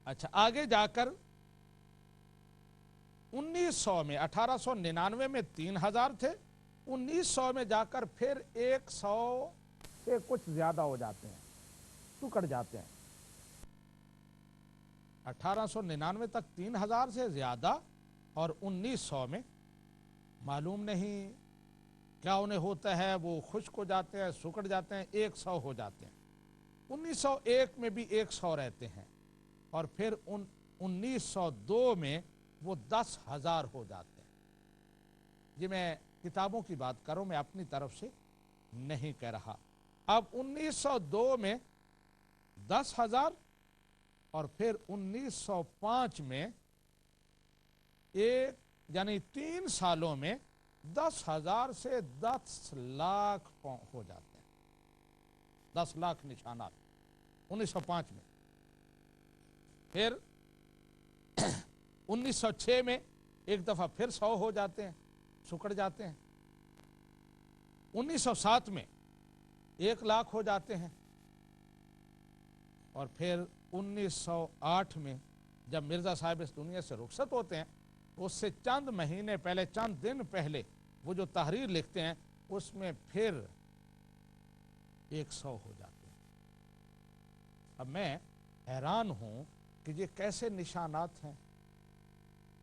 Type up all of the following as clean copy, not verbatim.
अच्छा, आगे जाकर 1900 में, 1899 में 3000 थे, 1900 में जाकर फिर 100 से कुछ ज्यादा हो जाते हैं, सिकुड़ जाते हैं। 1899 तक 3000 से ज्यादा, और 1900 में मालूम नहीं क्या उन्हें होता है, वो खुश्क हो जाते हैं, सिकुड़ जाते हैं, 100 हो जाते हैं। 1901 में भी 100 रहते हैं, और फिर 1902 में वो 10,000 हो जाते हैं। ये मैं किताबों की बात करूं, मैं अपनी तरफ से नहीं कह रहा। अब 1902 में 10,000, और फिर 1905 में यानी 3 सालों में 10,000 से 10 लाख हो जाते हैं, 10 लाख निशानात 1905 में। फिर 1906 में एक दफा फिर 100 हो जाते हैं, सिकुड़ जाते हैं। 1907 में 1 लाख हो जाते हैं, और फिर 1908 में जब मिर्जा साहब इस दुनिया से रुखसत होते हैं, उससे चंद महीने पहले, चंद दिन पहले वो जो तहरीर लिखते हैं, उसमें फिर 100 हो जाते हैं। अब मैं हैरान हूं कि ये कैसे निशानात हैं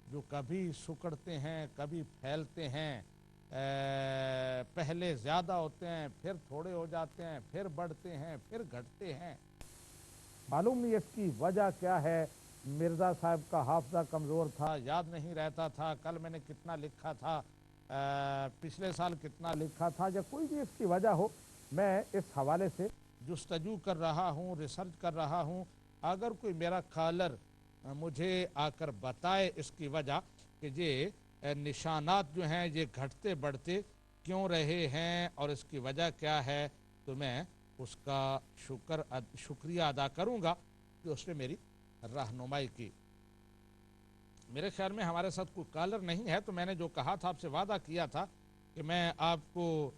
जो कभी सिकुड़ते हैं, कभी फैलते हैं, पहले ज़्यादा होते हैं, फिर थोड़े हो जाते हैं, फिर बढ़ते हैं, फिर घटते हैं। मालूम नहीं इसकी वजह क्या है। मिर्ज़ा साहब का हाफजा कमज़ोर था, याद नहीं रहता था कल मैंने कितना लिखा था, पिछले साल कितना लिखा था, या कोई भी इसकी वजह हो, मैं इस हवाले से जुस्तजू कर रहा हूँ, रिसर्च कर रहा हूँ। अगर कोई मेरा कॉलर मुझे आकर बताए इसकी वजह कि ये निशानात जो हैं ये घटते बढ़ते क्यों रहे हैं और इसकी वजह क्या है, तो मैं उसका शुक्रिया अदा करूँगा कि उसने मेरी रहनुमाई की। मेरे ख्याल में हमारे साथ कोई कॉलर नहीं है, तो मैंने जो कहा था, आपसे वादा किया था कि मैं आपको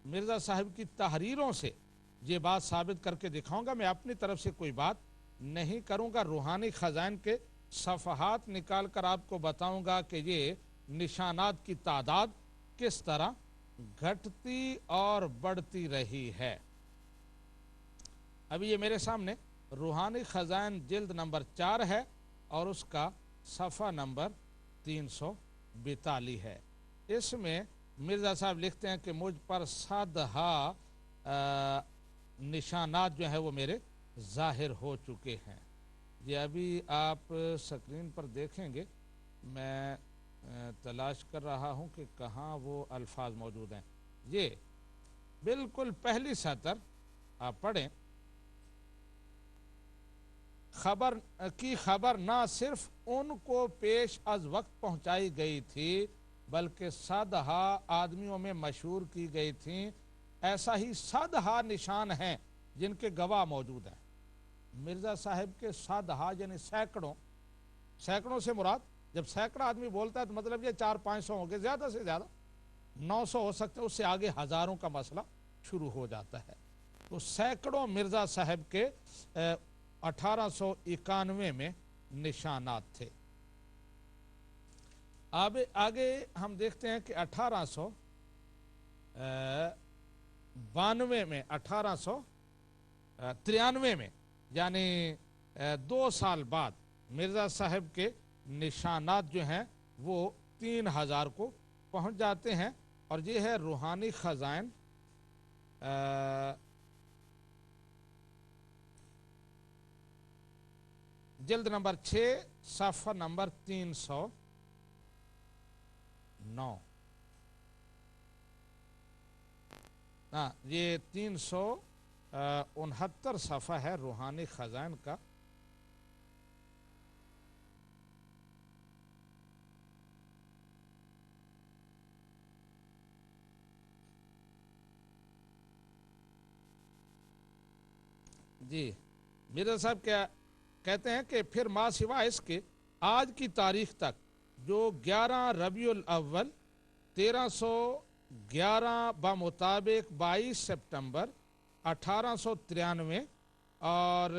मिर्ज़ा साहब की तहरीरों से ये बात साबित करके दिखाऊंगा। मैं अपनी तरफ से कोई बात नहीं करूंगा। रूहानी खजान के सफ़हात निकाल कर आपको बताऊंगा कि ये निशानात की तादाद किस तरह घटती और बढ़ती रही है। अभी ये मेरे सामने रूहानी खजान जिल्द नंबर 4 है, और उसका सफ़ा नंबर 342 है। इसमें मिर्ज़ा साहब लिखते हैं कि मुझ पर सादहा निशानात जो है वो मेरे ज़ाहिर हो चुके हैं। ये अभी आप स्क्रीन पर देखेंगे, मैं तलाश कर रहा हूँ कि कहाँ वो अल्फाज मौजूद हैं। ये बिल्कुल पहली सतर आप पढ़ें। खबर ना सिर्फ उनको पेश अज वक्त पहुंचाई गई थी, बल्कि सादहा आदमियों में मशहूर की गई थी। ऐसा ही सादहा निशान हैं जिनके गवाह मौजूद हैं। मिर्ज़ा साहब के सादहा यानी सैकड़ों, सैकड़ों से मुराद, जब सैकड़ा आदमी बोलता है तो मतलब ये 400-500 होंगे, ज़्यादा से ज़्यादा 900 हो सकते हैं, उससे आगे हज़ारों का मसला शुरू हो जाता है। तो सैकड़ों मिर्ज़ा साहब के 1891 में निशानात थे। अब आगे हम देखते हैं कि 1892 में, 1893 में, यानी 2 साल बाद मिर्ज़ा साहब के निशानात जो हैं वो 3000 को पहुंच जाते हैं। और ये है रूहानी खजान जिल्द नंबर 6 सफ़ा नंबर 309। हाँ, ये 369 सफ़ा है रूहानी खजान का। जी, मिर्ज़ा साहब क्या कहते हैं कि फिर माँ सिवा इसके आज की तारीख तक जो 11 रबीउल अव्वल 1311 बमुताबिक 22 सितंबर 1893 और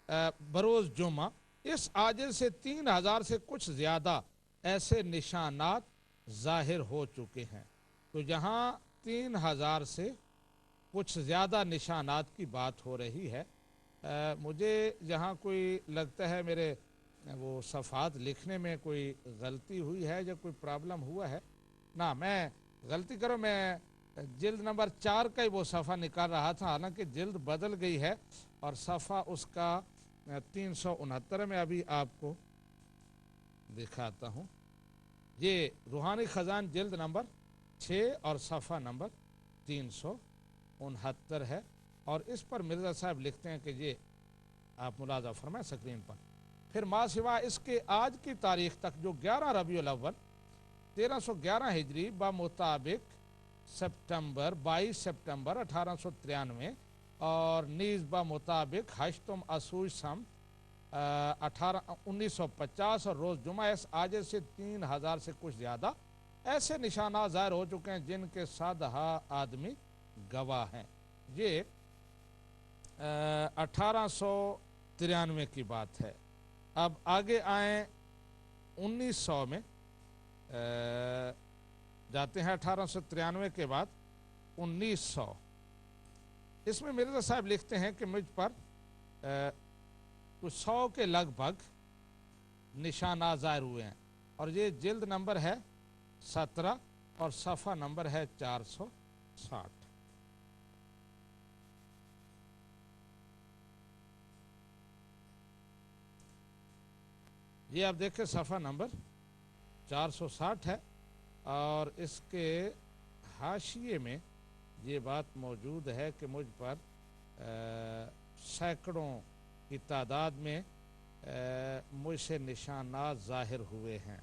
बरोज़ जुमा, इस आजिज़ से 3000 से कुछ ज़्यादा ऐसे निशानात ज़ाहिर हो चुके हैं। तो जहाँ 3000 से कुछ ज़्यादा निशानात की बात हो रही है, मुझे जहाँ कोई लगता है मेरे वो सफ़ात लिखने में कोई गलती हुई है या कोई प्रॉब्लम हुआ है ना, मैं गलती करो, मैं जिल्द नंबर 4 का ही वो सफ़ा निकाल रहा था, हालांकि जिल्द बदल गई है और सफ़ा उसका 369 में अभी आपको दिखाता हूँ। ये रूहानी ख़जान जिल्द नंबर 6 और सफ़ा नंबर 369 है। और इस पर मिर्ज़ा साहब लिखते हैं कि ये आप मुलाज़ा फरमाएं स्क्रीन पर। फिर माँ सिवा इसके आज की तारीख़ तक जो 11 रबीउल अव्वल 1311 हिजरी मुताबिक सितंबर 22 सितंबर 1893 और नीज़ मुताबिक हश्तम असूज सम 1950 और रोज़ जुमा इस आजिज़ से 3000 से कुछ ज़्यादा ऐसे निशाना ज़ाहिर हो चुके हैं जिनके सादहा आदमी गवाह हैं। ये 1893 की बात है। अब आगे आए 1900 में जाते हैं। 1893 के बाद 1900, इसमें मिर्ज़ा साहब लिखते हैं कि मुझ पर कुछ 100 के लगभग निशाना ज़ाहिर हुए हैं और ये जिल्द नंबर है 17 और सफ़ा नंबर है 460। ये आप देखें सफ़ा नंबर 460 है और इसके हाशिए में ये बात मौजूद है कि मुझ पर सैकड़ों की तादाद में मुझसे निशानात ज़ाहिर हुए हैं।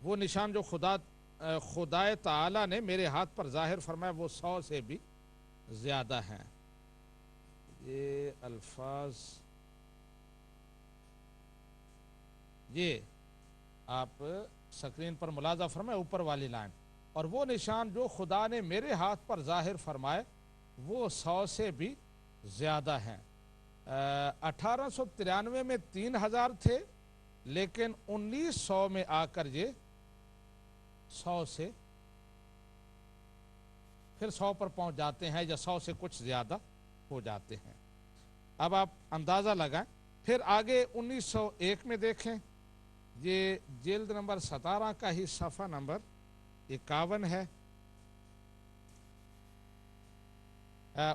वो निशान जो खुदाए ताला ने मेरे हाथ पर ज़ाहिर फरमाया वो 100 से भी ज़्यादा हैं। ये अल्फाज ये आप स्क्रीन पर मुलाजा फरमाए ऊपर वाली लाइन। और वो निशान जो खुदा ने मेरे हाथ पर ज़ाहिर फरमाए वो 100 से भी ज़्यादा हैं। 1893 में 3000 थे, लेकिन 1900 में आकर ये 100 से फिर 100 पर पहुंच जाते हैं या 100 से कुछ ज़्यादा हो जाते हैं। अब आप अंदाज़ा लगाएं। फिर आगे 1901 में देखें, ये जिल्द नंबर 17 का ही सफ़ा नंबर 51 है।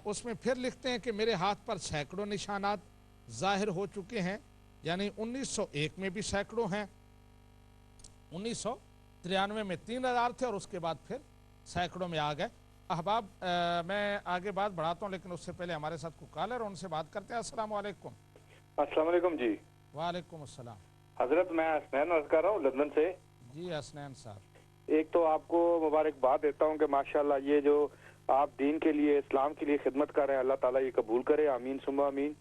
उसमें फिर लिखते हैं कि मेरे हाथ पर सैकड़ों निशानात ज़ाहिर हो चुके हैं, यानी 1901 में भी सैकड़ों हैं, 1993 में 3000 थे और उसके बाद फिर सैकड़ों में आ गए। अहबाब, मैं आगे बात बढ़ाता हूँ, लेकिन उससे पहले हमारे साथ को कॉलर, उनसे बात करते हैं। अस्सलाम वालेकुम। अस्सलाम वालेकुम जी। वालेकुम अस्सलाम। हजरत, मैं हसनैन अर्ज कर रहा हूँ लंदन से। जी हसनैन साहब, एक तो आपको मुबारकबाद देता हूँ कि माशाल्लाह ये जो आप दीन के लिए, इस्लाम के लिए खिदमत कर रहे हैं, अल्लाह ताला ये कबूल करे। आमीन सुम्मा आमीन।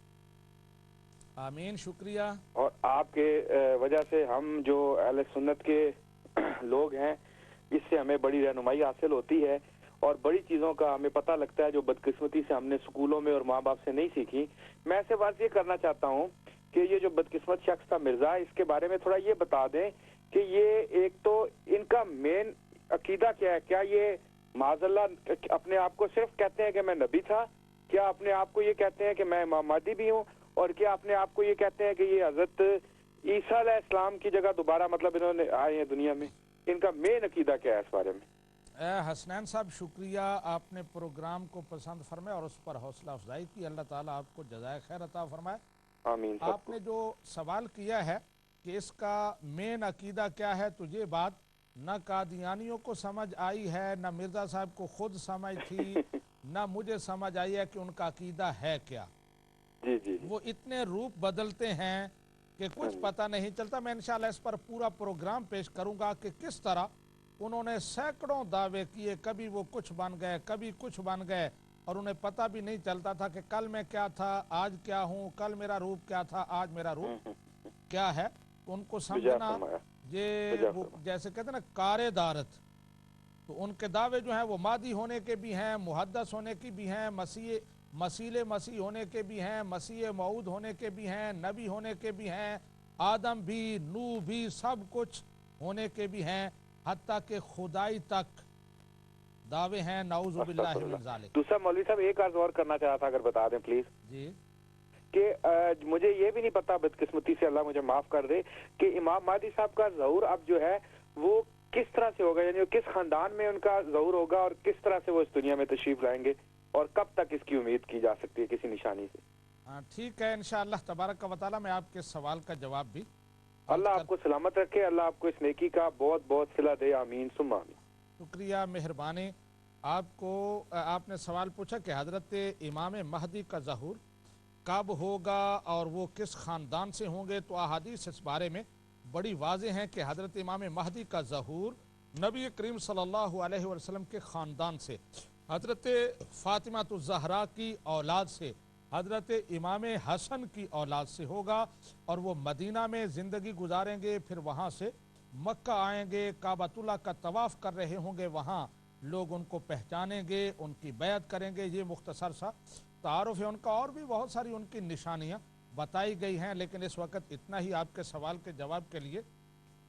आमीन, शुक्रिया। और आपके वजह से हम जो अहले सुन्नत के लोग हैं, इससे हमें बड़ी रहनुमाई हासिल होती है और बड़ी चीज़ों का हमें पता लगता है जो बदकिस्मती से हमने स्कूलों में और माँ बाप से नहीं सीखी। मैं ऐसे बात ये करना चाहता हूँ कि ये जो बदकिस्मत शख्स था मिर्जा, इसके बारे में थोड़ा ये बता दें कि ये एक तो इनका मेन अकीदा क्या है। क्या ये माज़अल्लाह अपने आप को सिर्फ कहते हैं कि मैं नबी था? क्या अपने आप को ये कहते हैं कि मैं इमाम महदी भी हूँ? और क्या अपने आप को ये कहते हैं कि ये हजरत ईसा अलैहिस्सलाम की जगह दोबारा मतलब इन्होंने आए हैं दुनिया में? इनका मेन अकीदा क्या है इस बारे में? हसनैन साहब, शुक्रिया, आपने प्रोग्राम को पसंद फरमाया और उस पर हौसला अफजाई की। अल्लाह ताला आपको जज़ाए खैर अता फरमाए। आमीन। आपने जो सवाल किया है कि इसका मेन अकीदा क्या है, तो ये बात न कादियानियों को समझ आई है, न मिर्ज़ा साहब को खुद समझ थी, न मुझे समझ आई है कि उनका अकीदा है क्या। जी जी जी। वो इतने रूप बदलते हैं कि कुछ पता नहीं चलता। मैं इंशाल्लाह इस पर पूरा प्रोग्राम पेश करूंगा कि किस तरह उन्होंने सैकड़ों दावे किए, कभी वो कुछ बन गए, कभी कुछ बन गए, और उन्हें पता भी नहीं चलता था कि कल मैं क्या था, आज क्या हूँ, कल मेरा रूप क्या था, आज मेरा रूप क्या है। उनको समझना ये वो जैसे कहते हैं ना कारे दारत, तो उनके दावे जो हैं वो मादी होने के भी हैं, मुहद्दस होने की भी हैं, मसीह मसीह मसीह होने के भी हैं, मसीह मऊद होने के भी हैं, नबी होने के भी हैं, आदम भी, नूह भी, सब कुछ होने के भी हैं, हत्ता के खुदाई तक दावे हैं। नाउजुबिल्लाहि मिन ज़ालिक। दूसरा मौलवी साहब एक अर्ज और करना चाहा था, अगर बता दें प्लीज। जी, कि मुझे ये भी नहीं पता, बदकिस्मती से अल्लाह मुझे माफ कर दे, कि इमाम महदी साहब का ज़हूर अब जो है वो किस तरह से होगा, यानी किस खानदान में उनका ज़हूर होगा और किस तरह से वो इस दुनिया में तशरीफ लाएंगे, और कब तक इसकी उम्मीद की जा सकती है किसी निशानी से? हाँ ठीक है, इंशाअल्लाह तबारक व तआला मैं आपके सवाल का जवाब भी अल्लाह आपको सलामत रखे, अल्लाह आपको इस नेकी का बहुत बहुत सिला दे, आमीन सुम्मा आमीन। शुक्रिया, मेहरबानी। आपको आपने सवाल पूछा कि हज़रत इमाम महदी का ज़हूर कब होगा और वो किस ख़ानदान से होंगे। तो अहादीस इस बारे में बड़ी वाज़ेह हैं कि हज़रत इमाम महदी का ज़हूर नबी करीम सल्लल्लाहु अलैहि वसल्लम के ख़ानदान से, हज़रत फ़ातिमा ज़हरा की औलाद से, हज़रत इमाम हसन की औलाद से होगा, और वो मदीना में ज़िंदगी गुजारेंगे, फिर वहाँ से मक्का आएंगे, काबतुल्लाह का तवाफ़ कर रहे होंगे, वहाँ लोग उनको पहचानेंगे, उनकी बैत करेंगे। ये मुख्तसर सा तारुफ है उनका, और भी बहुत सारी उनकी निशानियाँ बताई गई हैं, लेकिन इस वक्त इतना ही आपके सवाल के जवाब के लिए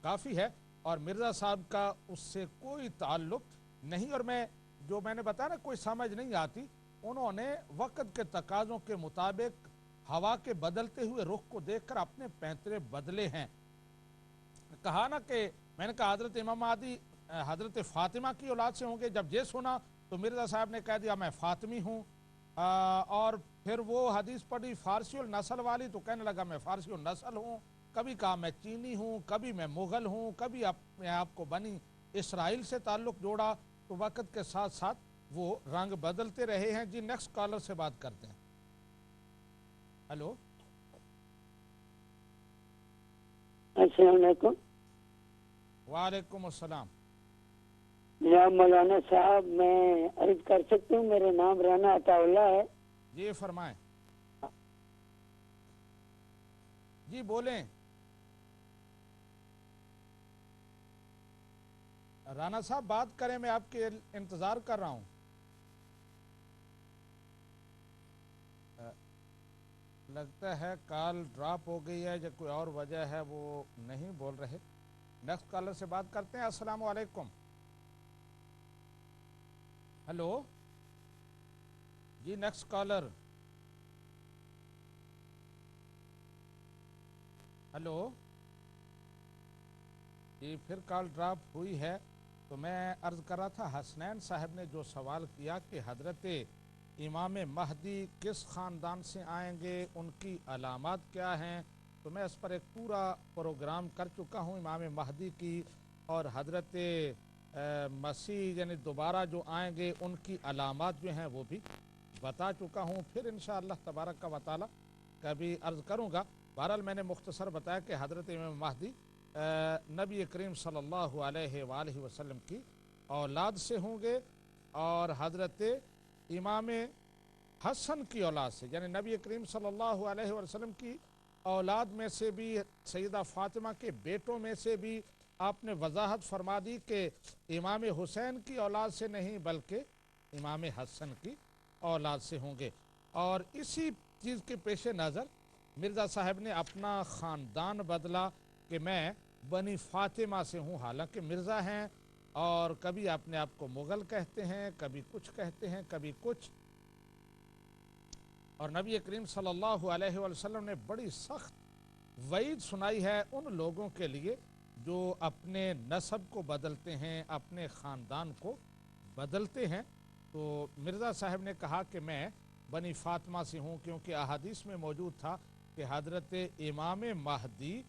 काफ़ी है। और मिर्ज़ा साहब का उससे कोई ताल्लुक़ नहीं, और मैंने बताया ना, कोई समझ नहीं आती। उन्होंने वक्त के तकाज़ों के मुताबिक हवा के बदलते हुए रुख को देखकर अपने पैंतरे बदले हैं। कहा ना कि मैंने कहा हज़रत इमाम महदी हज़रत फ़ातिमा की औलाद से होंगे। जब ये सुना तो मिर्ज़ा साहब ने कह दिया मैं फ़ातिमी हूँ, और फिर वो हदीस पढ़ी फ़ारसी उल नस्ल वाली, तो कहने लगा मैं फ़ारसी उल नस्ल हूँ। कभी कहा मैं चीनी हूँ, कभी मैं मुग़ल हूँ, कभी अपने आप को बनी इसराइल से ताल्लुक़ जोड़ा। तो वक़्त के साथ साथ वो रंग बदलते रहे हैं। जी, नेक्स्ट कॉलर से बात करते हैं। हेलो, अस्सलाम वालेकुम। वालेकुम अस्सलाम। जनाब मौलाना साहब, मैं अर्ज कर सकती हूँ? मेरा नाम राना अताउल्लाह है। जी फरमाएं। जी बोलें। राना साहब बात करें, मैं आपके इंतज़ार कर रहा हूँ। लगता है कॉल ड्रॉप हो गई है, या कोई और वजह है, वो नहीं बोल रहे। नेक्स्ट कॉलर से बात करते हैं। अस्सलाम वालेकुम। हेलो जी, नेक्स्ट कॉलर। हेलो जी, फिर कॉल ड्रॉप हुई है। तो मैं अर्ज़ कर रहा था, हसनैन साहब ने जो सवाल किया कि हज़रत इमाम महदी किस ख़ानदान से आएंगे, उनकी अलामत क्या हैं, तो मैं इस पर एक पूरा प्रोग्राम कर चुका हूँ इमाम महदी की, और हज़रत मसीह यानी दोबारा जो आएंगे उनकी अलामत जो हैं वो भी बता चुका हूँ। फिर इंशाअल्लाह तबारक व तआला कभी अर्ज़ करूँगा। बहरहाल मैंने मुख्तसर बताया कि हज़रत इमाम महदी नबी करीम सल्लल्लाहु अलैहि वसल्लम की औलाद से होंगे, और हज़रत इमाम हसन की औलाद से, यानी नबी करीम सल्लल्लाहु अलैहि वसल्लम की औलाद में से भी, सैयदा फ़ातिमा के बेटों में से भी आपने वजाहत फरमा दी कि इमाम हुसैन की औलाद से नहीं बल्कि इमाम हसन की औलाद से होंगे। और इसी चीज़ के पेश नज़र मिर्ज़ा साहब ने अपना ख़ानदान बदला कि मैं बनी फ़ातिमा से हूँ, हालांकि मिर्ज़ा हैं, और कभी अपने आप को मुग़ल कहते हैं, कभी कुछ कहते हैं, कभी कुछ। और नबी करीम सल्लल्लाहु अलैहि वसल्लम ने बड़ी सख्त वईद सुनाई है उन लोगों के लिए जो अपने नस्ब को बदलते हैं, अपने ख़ानदान को बदलते हैं। तो मिर्ज़ा साहब ने कहा कि मैं बनी फ़ातिमा से हूँ, क्योंकि अहादीस में मौजूद था कि हज़रत इमाम महदी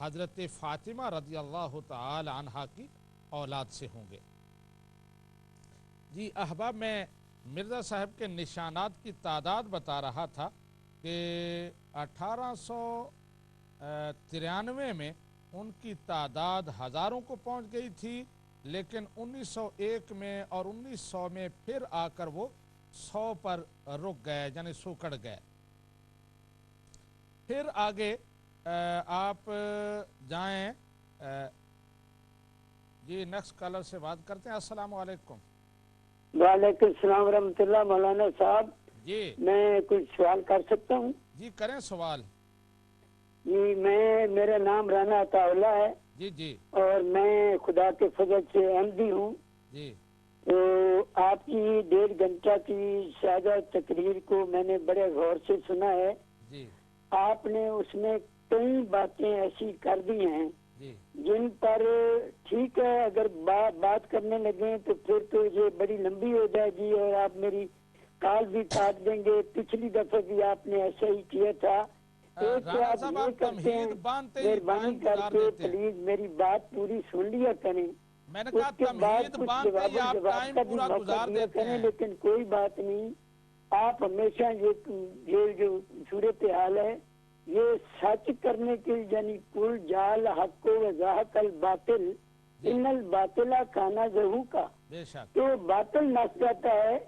हज़रत फ़ातिमा रज़ी अल्लाह तआला अन्हा की औलाद से होंगे। जी अहबाब, मैं मिर्ज़ा साहब के निशानात की तादाद बता रहा था कि 1893 में उनकी तादाद हज़ारों को पहुंच गई थी, लेकिन 1901 में और 1900 में फिर आकर वो 100 पर रुक गए, यानी सुकड़ गए। फिर आगे आप जाएं। जी नेक्स्ट कॉलर से बात करते हैं। अस्सलाम वालेकुम। वालेकुम सलाम रहमतुल्लाह। मौलाना साहब, جی میں کچھ سوال کر سکتا ہوں؟ جی کریں سوال. جی میرا نام رانا عطا اللہ ہے جی جی اور میں خدا کے فضل سے احمدی ہوں. جی تو آپ کی 1.5 گھنٹہ کی سادہ تقریر کو میں نے بڑے غور سے سنا ہے. جی آپ نے اس میں کئی باتیں ایسی کر دی ہیں جی جن پر ٹھیک ہے اگر بات کرنے لگیں تو پھر تو یہ بڑی لمبی ہو جائے گی اور آپ میری کال بھی کاٹ دیں گے. پچھلی دفعہ بھی آپ نے ایسا ہی کیا تھا. ایک تو رانا آپ صاحب یہ آپ کرتے ہیں تمہید باندھتے ہی مہربانی ٹائم کر گزار کے دیتے ہیں. پلیز میری بات پوری سن لیا کریں. میں نے اس کہا کے بعد تمہید کچھ باندھتے ہی آپ جواب ٹائم کا بھی پورا موقع گزار دیا دیتے کریں. ہیں. لیکن کوئی بات نہیں. آپ ہمیشہ یہ جو صورتحال ہے یہ سچ کرنے کے یعنی کل جال حق و وضاحت الباطل ان الباطلہ کانا ظہو کا بے شک تو باطل نس جاتا ہے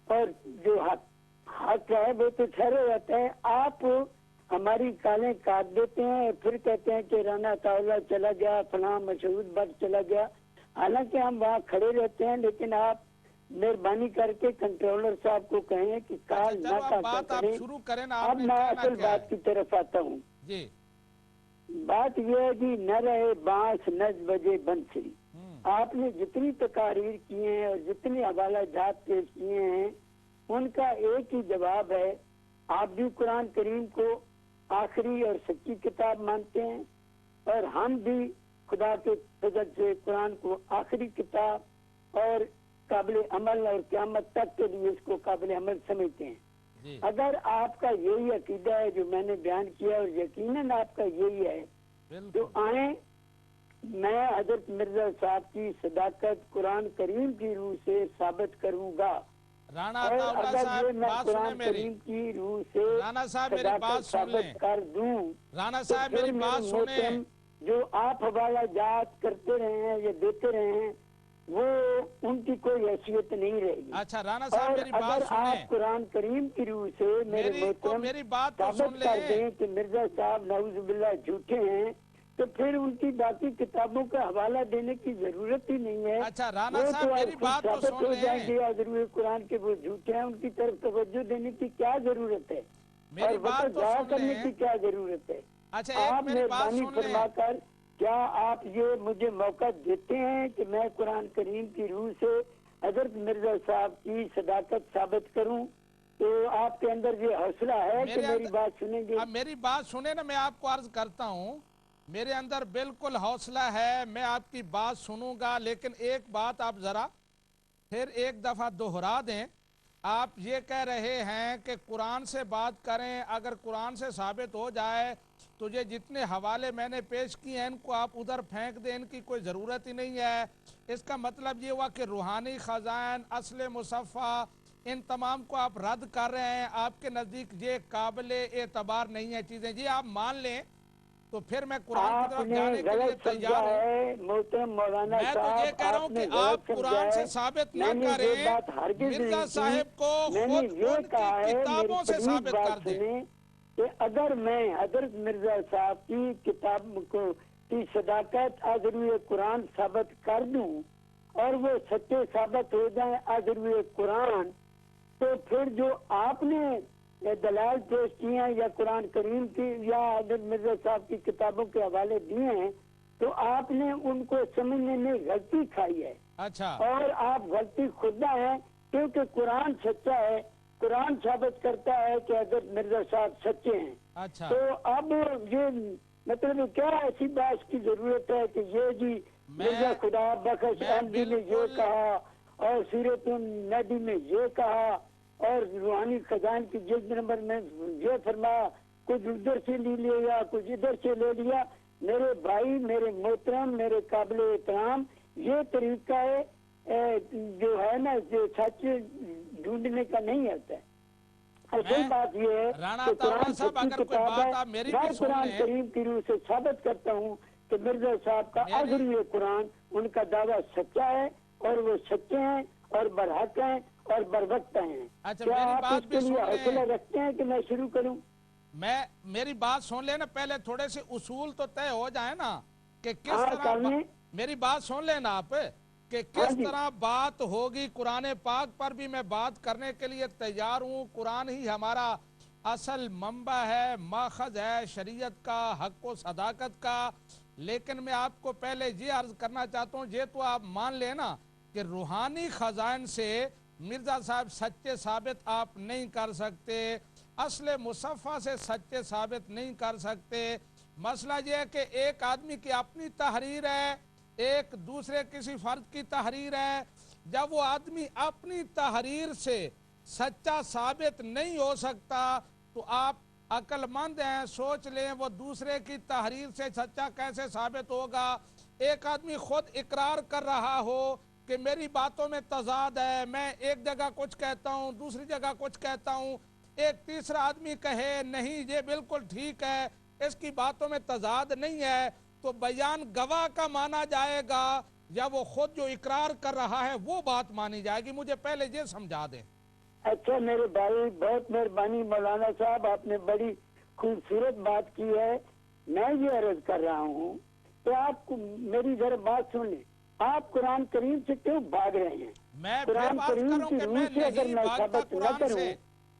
اور جو حق ہے وہ تو ٹھہرے رہتا ہے. آپ ہماری کالیں کاٹ دیتے ہیں پھر کہتے ہیں کہ رانا طاولہ چلا گیا فلاں مسعود بٹ چلا گیا. حالانکہ ہم وہاں کھڑے رہتے ہیں لیکن آپ مہربانی کر کے کنٹرولر صاحب کو کہیں کہ کال نہ چلو اب کاٹا بات آپ کریں. شروع کریں نا. آپ اب نے میں کہنا اصل کیا بات ہے؟ کی طرف آتا ہوں. جی بات یہ ہے کہ نہ رہے بانس نج بجے بنسری. آپ نے جتنی تقاریر کی ہیں اور جتنے حوالہ جات پیش کیے ہیں ان کا ایک ہی جواب ہے. آپ بھی قرآن کریم کو آخری اور سچی کتاب مانتے ہیں اور ہم بھی خدا کے فضل سے قرآن کو آخری کتاب اور قابل عمل اور قیامت تک کے لیے اس کو قابل عمل سمجھتے ہیں. جی اگر آپ کا یہی عقیدہ ہے جو میں نے بیان کیا اور یقیناً آپ کا یہی ہے تو بالکل. آئیں میں حضرت مرزا صاحب کی صداقت قرآن کریم کی روح سے ثابت کروں گا. رانا اور عطا اللہ اگر صاحب یہ میں بات سنیں قرآن میری. کریم کی روح سے رانا صاحب میری بات صداقت سن لیں. ثابت کر دوں رانا تو صاحب پھر میری میرے بات سنیں. محترم جو آپ حوالہ جات کرتے رہے ہیں یا دیتے رہے ہیں وہ ان کی کوئی حیثیت نہیں رہے گی. اچھا رانا صاحب اور میری اگر بات سنیں. آپ قرآن کریم کی روح سے میرے محترم میری بات تو سن ثابت کر لیں. دیں کہ مرزا صاحب نعوذ باللہ جھوٹے ہیں تو پھر ان کی باقی کتابوں کا حوالہ دینے کی ضرورت ہی نہیں ہے. اچھا رانا وہ صاحب تو میری خود بات تو ثابت سن ہو جائیں لیں. گے حضرت قرآن کے وہ جھوٹے ہیں. ان کی طرف توجہ دینے کی کیا ضرورت ہے اور میری وقت بات تو ضائع سن کرنے لیں. کی کیا ضرورت ہے. اچھا ایک آپ میری بات مہربانی سن لیں. فرما کر کیا آپ یہ مجھے موقع دیتے ہیں کہ میں قرآن کریم کی روح سے حضرت مرزا صاحب کی صداقت ثابت کروں؟ تو آپ کے اندر یہ حوصلہ ہے کہ میری بات سنیں گے؟ اب میری بات سنیں نا. میں آپ کو عرض کرتا ہوں میرے اندر بالکل حوصلہ ہے. میں آپ کی بات سنوں گا لیکن ایک بات آپ ذرا پھر ایک دفعہ دوہرا دیں. آپ یہ کہہ رہے ہیں کہ قرآن سے بات کریں. اگر قرآن سے ثابت ہو جائے تو یہ جتنے حوالے میں نے پیش کیے ہیں ان کو آپ ادھر پھینک دیں. ان کی کوئی ضرورت ہی نہیں ہے. اس کا مطلب یہ ہوا کہ روحانی خزائن اصل مصفحہ ان تمام کو آپ رد کر رہے ہیں. آپ کے نزدیک یہ قابل اعتبار نہیں ہے چیزیں. جی آپ مان لیں تو پھر میں قرآن کی آپ طرف نے جانے کے لیے غلط سمجھا تیار ہوں. ہے محترم مولانا میں تو یہ صاحب. کہہ رہا ہوں آپ کہ نے غلط آپ سمجھا قرآن سے ہے. ثابت نہ میں نے یہ کریں. بات ہرگز مرزا نہیں کی. صاحب کو میں نے خود یہ ان کی کہا ہے میری کتابوں سے پلیز ثابت کر بات دیں. سنیں کہ اگر میں حضرت مرزا صاحب کی کتاب کی صداقت آذروی قرآن ثابت کر دوں اور وہ سچے ثابت ہو جائیں آذروی قرآن تو پھر جو آپ نے دلائل پیش کیے ہیں یا قرآن کریم کی یا حضرت مرزا صاحب کی کتابوں کے حوالے دیے ہیں تو آپ نے ان کو سمجھنے میں غلطی کھائی ہے. اچھا اور آپ غلطی خودہ ہیں کیونکہ قرآن سچا ہے. قرآن ثابت کرتا ہے کہ حضرت مرزا صاحب سچے ہیں. اچھا تو اب یہ مطلب کیا ایسی بات کی ضرورت ہے کہ یہ جی مرزا خدا بخش احمدی نے یہ کہا اور سیرت النبی میں یہ کہا اور روحانی خزائن کی جلد نمبر میں یہ فرمایا. کچھ ادھر سے لے لیا کچھ ادھر سے لے لیا. میرے بھائی میرے محترم میرے قابل احترام یہ طریقہ ہے جو ہے نا جو سچ ڈھونڈنے کا نہیں ہوتا ہے. اصل بات یہ ہے کہ قرآن سچی کتاب ہے. میں قرآن کریم کی روح سے ثابت کرتا ہوں کہ مرزا صاحب کا آخری قرآن ان کا دعویٰ سچا ہے اور وہ سچے ہیں اور برحق ہیں اور بروقت ہیں. کیا آپ اس کے لیے حوصلہ رکھتے ہیں کہ میں شروع کروں؟ میری بات سن لینا. پہلے تھوڑے سے اصول تو طے ہو جائیں نا کہ کس طرح. میری بات سن لینا آپ کہ کس طرح بات ہوگی قرآن پاک پر بھی میں بات کرنے کے لیے تیار ہوں. قرآن ہی ہمارا اصل منبع ہے, ماخذ ہے شریعت کا, حق و صداقت کا. لیکن میں آپ کو پہلے یہ عرض کرنا چاہتا ہوں, یہ تو آپ مان لینا کہ روحانی خزائن سے مرزا صاحب سچے ثابت آپ نہیں کر سکتے, اصل مصفحہ سے سچے ثابت نہیں کر سکتے. مسئلہ یہ ہے کہ ایک آدمی کی اپنی تحریر ہے, ایک دوسرے کسی فرد کی تحریر ہے. جب وہ آدمی اپنی تحریر سے سچا ثابت نہیں ہو سکتا تو آپ عقل مند ہیں, سوچ لیں وہ دوسرے کی تحریر سے سچا کیسے ثابت ہوگا. ایک آدمی خود اقرار کر رہا ہو کہ میری باتوں میں تضاد ہے, میں ایک جگہ کچھ کہتا ہوں دوسری جگہ کچھ کہتا ہوں, ایک تیسرا آدمی کہے نہیں یہ بالکل ٹھیک ہے, اس کی باتوں میں تضاد نہیں ہے, تو بیان گواہ کا مانا جائے گا یا وہ خود جو اقرار کر رہا ہے وہ بات مانی جائے گی؟ مجھے پہلے یہ سمجھا دیں. اچھا میرے بھائی, بہت مہربانی مولانا صاحب, آپ نے بڑی خوبصورت بات کی ہے. میں یہ عرض کر رہا ہوں کہ آپ میری ذرا بات سن لیں. آپ قرآن کریم سے کیوں بھاگ رہے ہیں؟ میں قرآن کریم کی روح سے اگر میں ثابت نہ کروں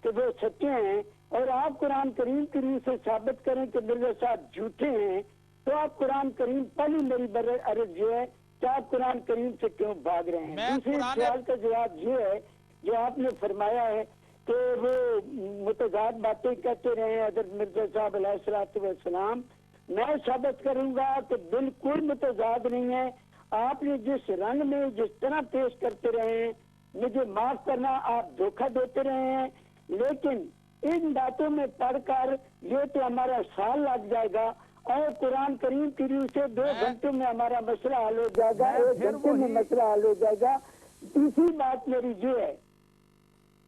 کہ وہ سچے ہیں, اور آپ قرآن کریم کی روح سے ثابت کریں کہ مرزا صاحب جھوٹے ہیں, تو آپ قرآن کریم, پہلی میری عرض یہ ہے کہ آپ قرآن کریم سے کیوں بھاگ رہے ہیں؟ دوسرے سوال کا جواب یہ ہے جو آپ نے فرمایا ہے کہ وہ متضاد باتیں کہتے رہے حضرت مرزا صاحب علیہ السلام. میں ثابت کروں گا کہ بالکل متضاد نہیں ہے. آپ نے جس رنگ میں جس طرح پیش کرتے رہے ہیں, مجھے معاف کرنا, آپ دھوکہ دیتے رہے ہیں, لیکن ان باتوں میں پڑھ کر یہ تو ہمارا سال لگ جائے گا, اور قرآن کریم کی روح سے 2 گھنٹوں میں ہمارا مسئلہ حل ہو جائے گا, 1 گھنٹے میں مسئلہ حل ہو جائے گا. تیسری بات میری یہ ہے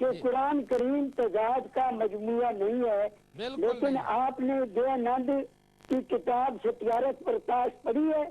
کہ قرآن کریم تضاد کا مجموعہ نہیں ہے, لیکن آپ نے دیانند کی کتاب ستیارت پرکاش پڑھی ہے,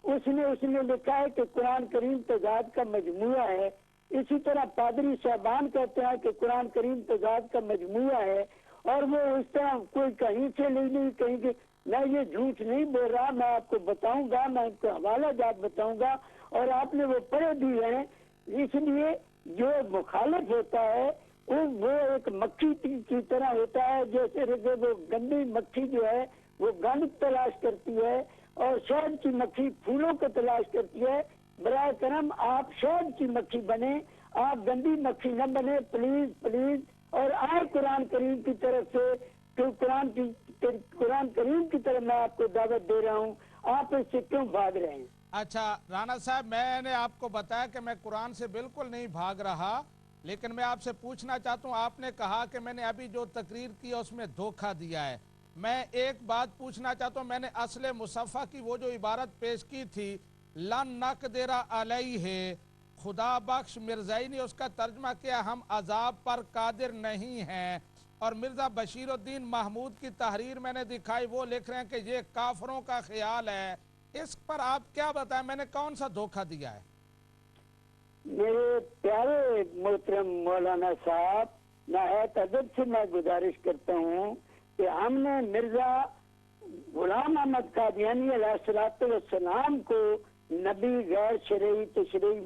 اس نے لکھا ہے کہ قرآن کریم تضاد کا مجموعہ ہے. اسی طرح پادری صاحبان کہتے ہیں کہ قرآن کریم تضاد کا مجموعہ ہے, اور وہ اس طرح کوئی کہیں سے نہیں کہیں کہ میں یہ جھوٹ نہیں بول رہا, میں آپ کو بتاؤں گا, میں آپ کو حوالہ جات بتاؤں گا, اور آپ نے وہ پڑھے بھی ہیں. اس لیے جو مخالف ہوتا ہے وہ ایک مکھی کی طرح ہوتا ہے, جیسے وہ گندی مکھی جو ہے وہ گند تلاش کرتی ہے, اور شہد کی مکھی پھولوں کو تلاش کرتی ہے. برائے کرم آپ شہد کی مکھی بنے, آپ گندی مکھی نہ بنے, پلیز پلیز. اور آئے قرآن کریم کی طرف سے, کہ قرآن کریم کی طرف میں آپ کو دعوت دے رہا ہوں, آپ اس سے کیوں بھاگ رہے ہیں؟ اچھا رانا صاحب, میں نے آپ کو بتایا کہ میں قرآن سے بالکل نہیں بھاگ رہا, لیکن میں آپ سے پوچھنا چاہتا ہوں, آپ نے کہا کہ میں نے ابھی جو تقریر کی اس میں دھوکہ دیا ہے. میں ایک بات پوچھنا چاہتا ہوں, میں نے اصل مصفحہ کی وہ جو عبارت پیش کی تھی, لن نقدر علیہ, خدا بخش مرزائی نے اس کا ترجمہ کیا ہم عذاب پر قادر نہیں ہیں, اور مرزا بشیر الدین محمود کی تحریر میں نے دکھائی, وہ لکھ رہے ہیں کہ یہ کافروں کا خیال ہے. اس پر آپ کیا بتائیں, میں نے کون سا دھوکہ دیا ہے؟ میرے پیارے محترم مولانا صاحب, نہایت ادب سے میں گزارش کرتا ہوں کہ ہم نے مرزا غلام احمد قادیانی علیہ السلام کو نبی غیر شرعی تشریعی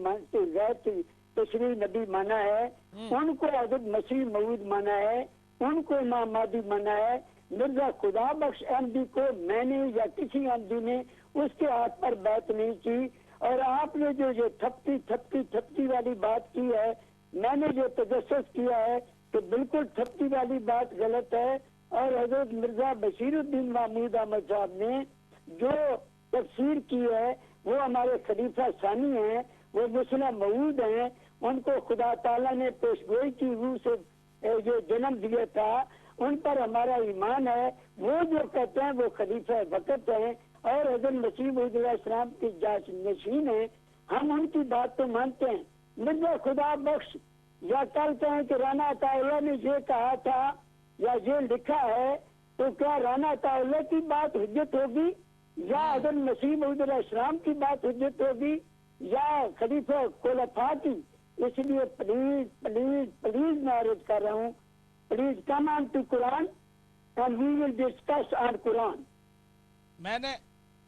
نبی مانا ہے, ان کو حضرت مسیح موعود مانا ہے, ان کو امام مہدی مانا ہے. مرزا خدا بخش احمدی کو میں نے یا کسی احمدی نے اس کے ہاتھ پر بیعت نہیں کی. اور آپ نے جو تھپتی والی بات کی ہے, میں نے جو تجسس کیا ہے کہ بالکل تھپتی والی بات غلط ہے. اور حضرت مرزا بشیر الدین محمود احمد صاحب نے جو تفسیر کی ہے وہ ہمارے خلیفہ ثانی ہیں, وہ مسلم موعود ہیں, ان کو خدا تعالیٰ نے پیشگوئی کی روح سے جو جنم دیا تھا, ان پر ہمارا ایمان ہے. وہ جو کہتے ہیں وہ خلیفہ وقت ہیں اور حضرت مسیح موعود علیہ السلام کی جانچ نشین ہیں, ہم ان کی بات تو مانتے ہیں. مرزا خدا بخش یا کل کہیں کہ رانا عطا اللہ نے یہ کہا تھا یا یہ لکھا ہے, تو کیا رانا عطا اللہ کی بات حجت ہوگی, یا حضرت مسیح موعود علیہ السلام کی بات حجت ہوگی, یا خلیفہ خلفاء کی؟ اس لیے پلیز پلیز پلیز میں عرض کر رہا ہوں, please come on to Quran and we will discuss on Quran. میں نے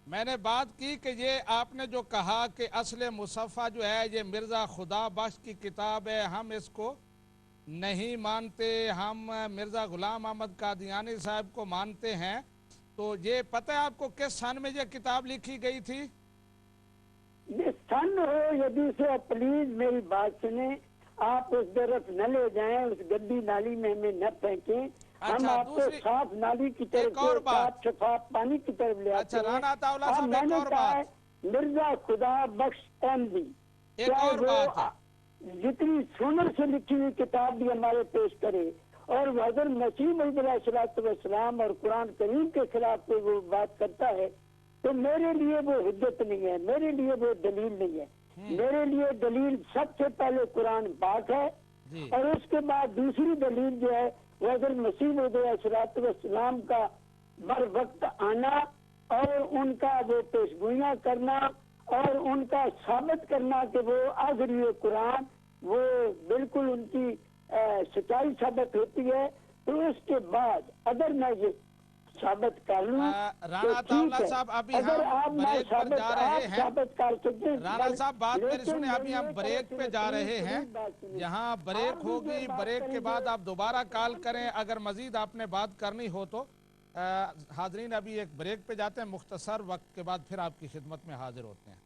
मैंने बात की कि ये आपने जो कहा कि असले मुसफ़ा जो है ये मिर्ज़ा खुदा बख्श की किताब है, हम इसको नहीं मानते, हम मिर्ज़ा गुलाम अहमद कादियानी साहब को मानते हैं। तो ये पता है आपको किस सन में ये किताब लिखी गई थी? ये सन हो यदि से प्लीज मेरी बात सुने, आप उस तरफ न ले जाएं, उस गंदी नाली में हमें न फेंकें। हम आपको साफ नाली की तरफ से साफ शफाफ पानी की तरफ ले आते हैं। राना अताउल्लाह साहब, एक और बात, मिर्जा खुदा बख्श अहमदी, एक और बात, जितनी सुनर से लिखी हुई किताब भी हमारे पेश करे और हज़रत मसीह मौऊद अलैहिस्सलाम और कुरान करीम के खिलाफ कोई वो बात करता है तो मेरे लिए वो हुज्जत नहीं है, मेरे लिए वो दलील नहीं है। मेरे लिए दलील सबसे पहले कुरान पाक है और उसके बाद दूसरी दलील जो है वो हज़रत मसीह मौऊद अलैहिस्सलाम का बर वक्त आना और उनका वो पेशगोइयां करना और उनका साबित करना कि वो आखिरी कुरान वो बिल्कुल उनकी सच्चाई साबित होती है। तो उसके बाद अगर मैं ये साबित कर लूं राना अताउल्लाह साहब, अभी हम ब्रेक पर जा रहे हैं। साबित कर सकते राना साहब बात मेरी सुने, अभी हम ब्रेक पे जा रहे हैं, यहाँ ब्रेक होगी, ब्रेक के बाद आप दोबारा कॉल करें अगर मजीद आपने बात करनी हो तो। हाजरीन अभी एक ब्रेक पे जाते हैं, मुख्तसर वक्त के बाद फिर आपकी खिदमत में हाजिर होते हैं।